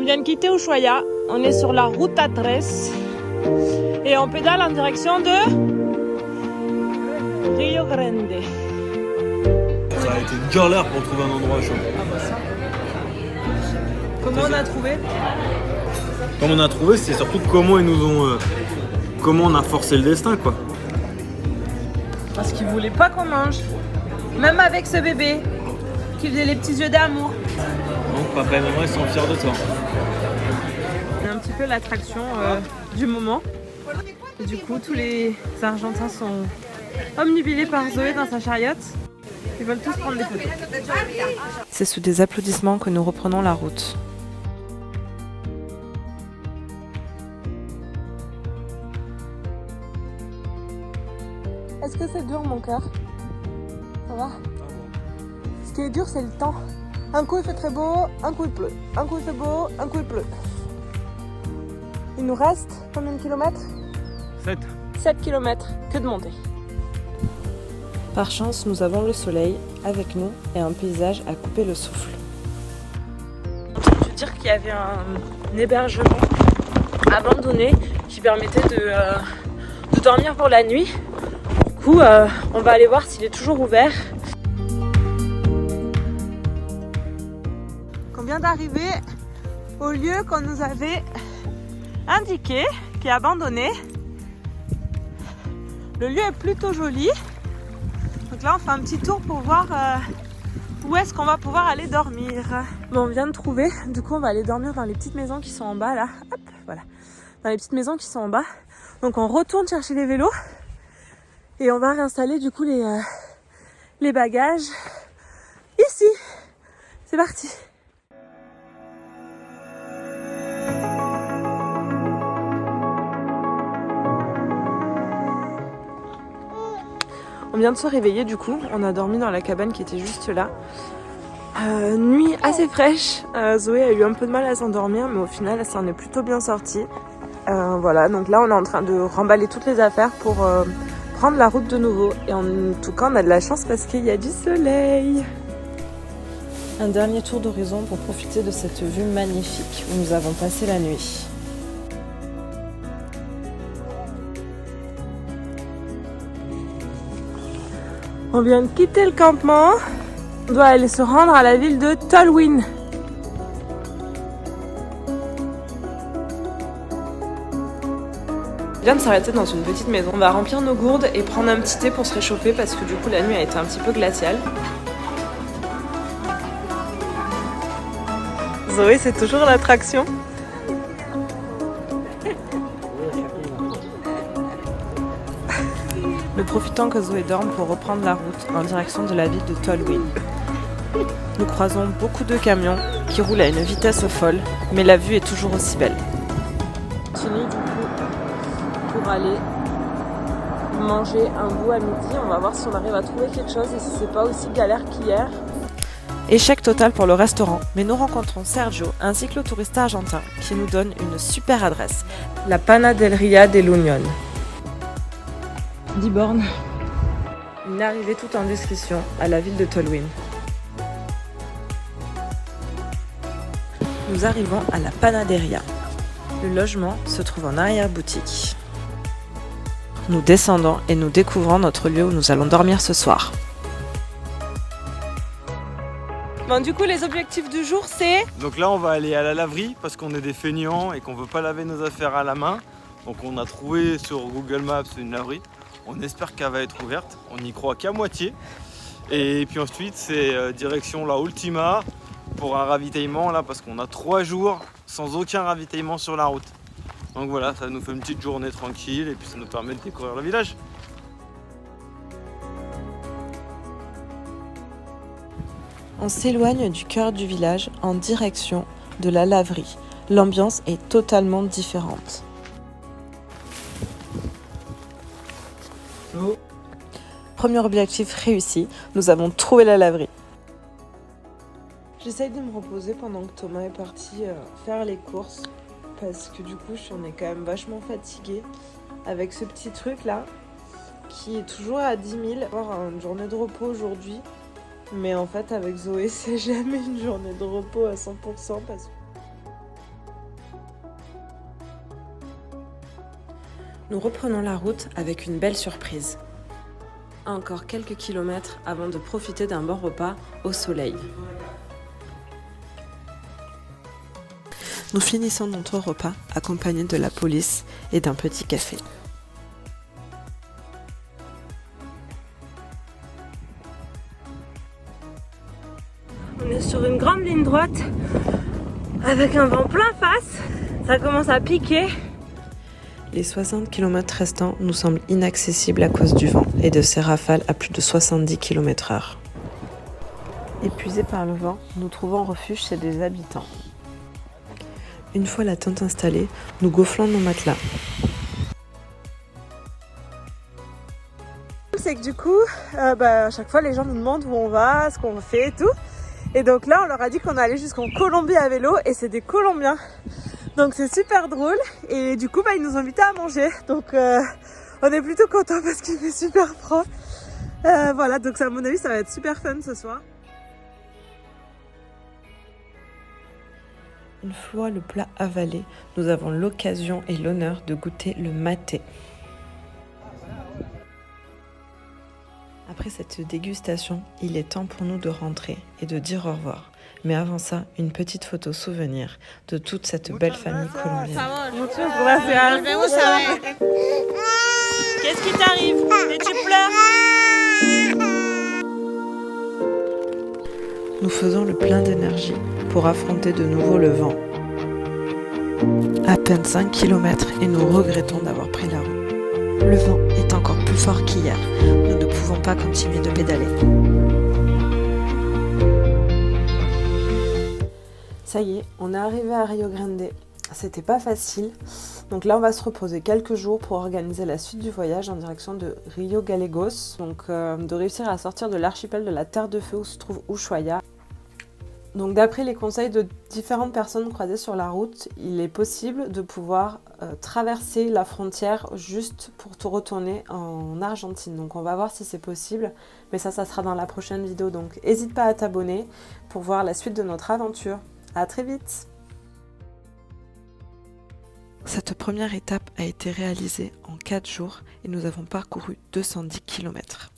vient de quitter Ushuaia, on est sur la Ruta 13 et on pédale en direction de Rio Grande. Ça a été une galère pour trouver un endroit chaud. Comment on a trouvé? Comme on a trouvé, c'est surtout comment ils nous ont... comment on a forcé le destin, quoi. Parce qu'ils voulaient pas qu'on mange. Même avec ce bébé qui faisait les petits yeux d'amour. Donc papa et maman ils sont fiers de toi. C'est un petit peu l'attraction du moment. Et du coup tous les Argentins sont omnubilés par Zoé dans sa chariote. Ils veulent tous prendre des photos. C'est sous des applaudissements que nous reprenons la route. Est-ce que c'est dur mon cœur? Ça va? Ce qui est dur c'est le temps. Un coup il fait très beau, un coup il pleut. Un coup il fait beau, un coup il pleut. Il nous reste combien de kilomètres? 7 kilomètres, que de monter. Par chance, nous avons le soleil avec nous et un paysage à couper le souffle. J'ai entendu dire qu'il y avait un hébergement abandonné qui permettait de dormir pour la nuit. Du coup, on va aller voir s'il est toujours ouvert. On vient d'arriver au lieu qu'on nous avait indiqué, qui est abandonné. Le lieu est plutôt joli. Donc là on fait un petit tour pour voir où est-ce qu'on va pouvoir aller dormir. Bon, on vient de trouver, du coup on va aller dormir dans les petites maisons qui sont en bas là. Hop, voilà. Dans les petites maisons qui sont en bas. Donc on retourne chercher les vélos. Et on va réinstaller du coup les bagages ici. C'est parti. On vient de se réveiller du coup, on a dormi dans la cabane qui était juste là. Nuit assez fraîche, Zoé a eu un peu de mal à s'endormir mais au final elle s'en est plutôt bien sortie. Voilà, donc là on est en train de remballer toutes les affaires pour prendre la route de nouveau. Et en tout cas on a de la chance parce qu'il y a du soleil. Un dernier tour d'horizon pour profiter de cette vue magnifique où nous avons passé la nuit. On vient de quitter le campement. On doit aller se rendre à la ville de Tolwyn. On vient de s'arrêter dans une petite maison. On va remplir nos gourdes et prendre un petit thé pour se réchauffer parce que du coup la nuit a été un petit peu glaciale. Zoé, c'est toujours l'attraction. Nous profitons que Zoé dorme pour reprendre la route en direction de la ville de Tolwyn. Nous croisons beaucoup de camions qui roulent à une vitesse folle, mais la vue est toujours aussi belle. On continue du coup pour aller manger un bout à midi. On va voir si on arrive à trouver quelque chose et si c'est pas aussi galère qu'hier. Échec total pour le restaurant, mais nous rencontrons Sergio, un cyclotouriste argentin qui nous donne une super adresse, la Panadería de l'Unión. 10 bornes. Une arrivée toute en discrétion à la ville de Tolwyn. Nous arrivons à la Panadería. Le logement se trouve en arrière-boutique. Nous descendons et nous découvrons notre lieu où nous allons dormir ce soir. Bon, du coup, les objectifs du jour, c'est... Donc là on va aller à la laverie parce qu'on est des feignants et qu'on veut pas laver nos affaires à la main. Donc on a trouvé sur Google Maps une laverie. On espère qu'elle va être ouverte, on n'y croit qu'à moitié. Et puis ensuite c'est direction la Ultima pour un ravitaillement là parce qu'on a 3 jours sans aucun ravitaillement sur la route. Donc voilà, ça nous fait une petite journée tranquille et puis ça nous permet de découvrir le village. On s'éloigne du cœur du village en direction de la laverie. L'ambiance est totalement différente. Premier objectif réussi, nous avons trouvé la laverie. J'essaye de me reposer pendant que Thomas est parti faire les courses parce que du coup j'en ai quand même vachement fatiguée avec ce petit truc là qui est toujours à 10 000. On va avoir une journée de repos aujourd'hui, mais en fait avec Zoé c'est jamais une journée de repos à 100% parce que Nous reprenons la route avec une belle surprise. Encore quelques kilomètres avant de profiter d'un bon repas au soleil. Nous finissons notre repas accompagnés de la police et d'un petit café. On est sur une grande ligne droite avec un vent plein face. Ça commence à piquer. Les 60 km restants nous semblent inaccessibles à cause du vent et de ces rafales à plus de 70 km/h. Épuisés par le vent, nous trouvons refuge chez des habitants. Une fois la tente installée, nous gonflons nos matelas. C'est que du coup, à chaque fois les gens nous demandent où on va, ce qu'on fait et tout. Et donc là, on leur a dit qu'on allait jusqu'en Colombie à vélo et c'est des Colombiens. Donc c'est super drôle et du coup ils nous ont invités à manger. Donc on est plutôt contents parce qu'il fait super froid. Voilà, donc à mon avis ça va être super fun ce soir. Une fois le plat avalé, nous avons l'occasion et l'honneur de goûter le maté. Après cette dégustation, il est temps pour nous de rentrer et de dire au revoir. Mais avant ça, une petite photo souvenir de toute cette belle famille colombienne. Qu'est-ce qui t'arrive? Et tu pleures? Nous faisons le plein d'énergie pour affronter de nouveau le vent. À peine 5 km et nous regrettons d'avoir pris la route. Le vent est encore plus fort qu'hier. Nous ne pouvons pas continuer de pédaler. Ça y est, on est arrivé à Rio Grande. C'était pas facile. Donc là, on va se reposer quelques jours pour organiser la suite du voyage en direction de Rio Gallegos. Donc de réussir à sortir de l'archipel de la Terre de Feu où se trouve Ushuaia. Donc d'après les conseils de différentes personnes croisées sur la route, il est possible de pouvoir traverser la frontière juste pour tout retourner en Argentine. Donc on va voir si c'est possible, mais ça sera dans la prochaine vidéo. Donc n'hésite pas à t'abonner pour voir la suite de notre aventure. À très vite! Cette première étape a été réalisée en 4 jours et nous avons parcouru 210 km.